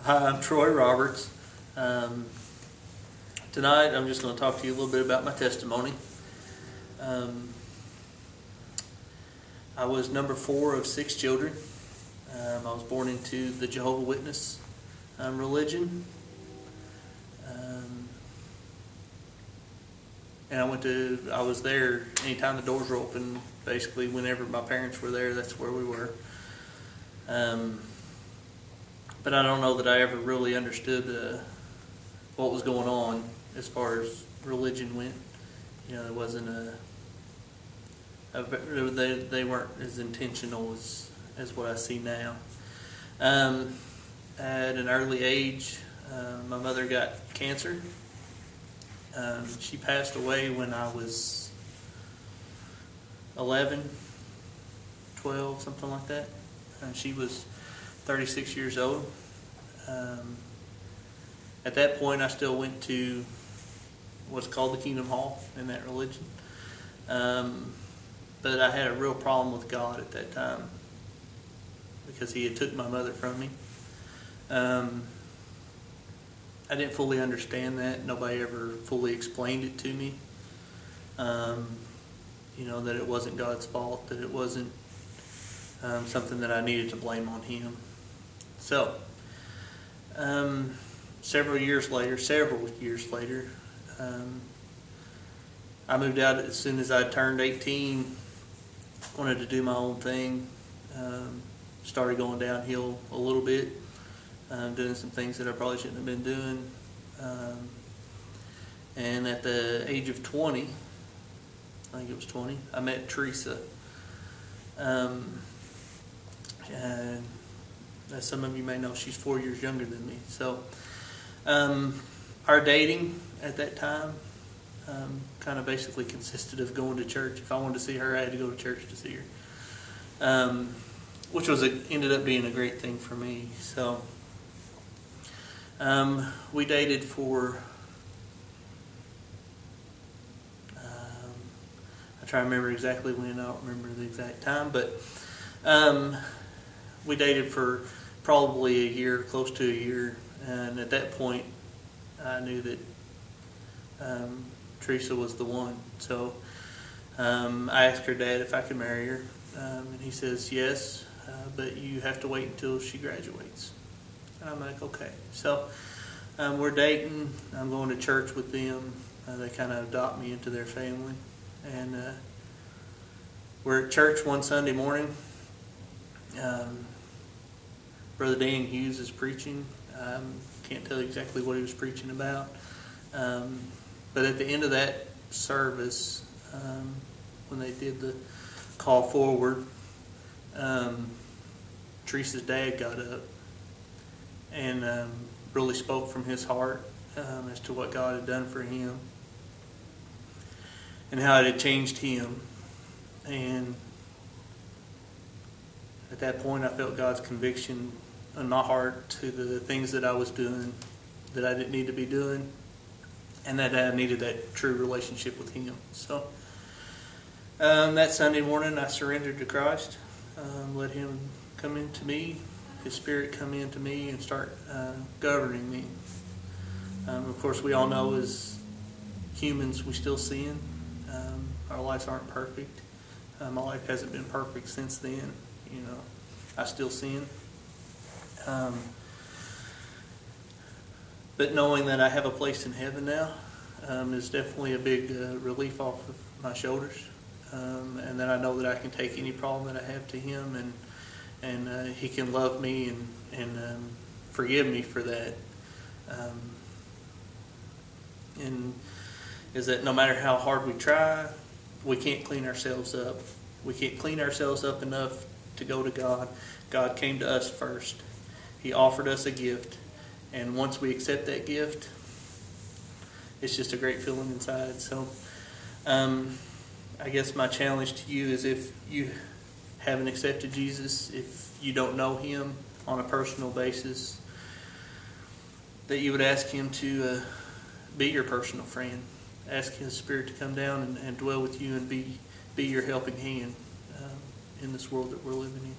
Hi, I'm Troy Roberts. Um, Tonight, I'm just going to talk to you a little bit about my testimony. Um, I was number 4 of 6 children. I was born into the Jehovah's Witness religion. Um, and I was there anytime the doors were open. Basically, whenever my parents were there, that's where we were. But I don't know that I ever really understood what was going on as far as religion went. You know, there wasn't they weren't as intentional as what I see now. At an early age, my mother got cancer. She passed away when I was 11, 12, something like that. She was 36 years old. At that point, I still went to what's called the Kingdom Hall in that religion. But I had a real problem with God at that time because He had took my mother from me. I didn't fully understand that. Nobody ever fully explained it to me. That it wasn't God's fault, that it wasn't something that I needed to blame on Him. So, several years later, I moved out as soon as I turned 18, wanted to do my own thing, started going downhill a little bit, doing some things that I probably shouldn't have been doing. And at the age of 20, I think it was 20, I met Teresa. And as some of you may know, she's 4 years younger than me. So our dating at that time kind of basically consisted of going to church. If I wanted to see her, I had to go to church to see her, which ended up being a great thing for me. So we dated for, I try to remember exactly when, I don't remember the exact time, but we dated for probably a year, close to a year, and at that point I knew that Teresa was the one. So I asked her dad if I could marry her, and he says yes, but you have to wait until she graduates. And I'm like, okay. So we're dating, I'm going to church with them, they kind of adopt me into their family, and we're at church one Sunday morning. Brother Dan Hughes is preaching. Can't tell you exactly what he was preaching about. But at the end of that service, when they did the call forward, Teresa's dad got up and really spoke from his heart as to what God had done for him and how it had changed him. And at that point, I felt God's conviction in my heart to the things that I was doing that I didn't need to be doing, and that I needed that true relationship with Him. So that Sunday morning, I surrendered to Christ, let Him come into me, His Spirit come into me and start governing me. Of course, we all know as humans, we still sin. Our lives aren't perfect. My life hasn't been perfect since then. I still sin. But knowing that I have a place in heaven now is definitely a big relief off of my shoulders. And that I know that I can take any problem that I have to Him, and He can love me and forgive me for that. And is that no matter how hard we try, we can't clean ourselves up. We can't clean ourselves up enough to go to God. God came to us first. He offered us a gift. And once we accept that gift, it's just a great feeling inside. So I guess my challenge to you is, if you haven't accepted Jesus, if you don't know Him on a personal basis, that you would ask Him to be your personal friend. Ask His Spirit to come down and dwell with you and be your helping hand in this world that we're living in.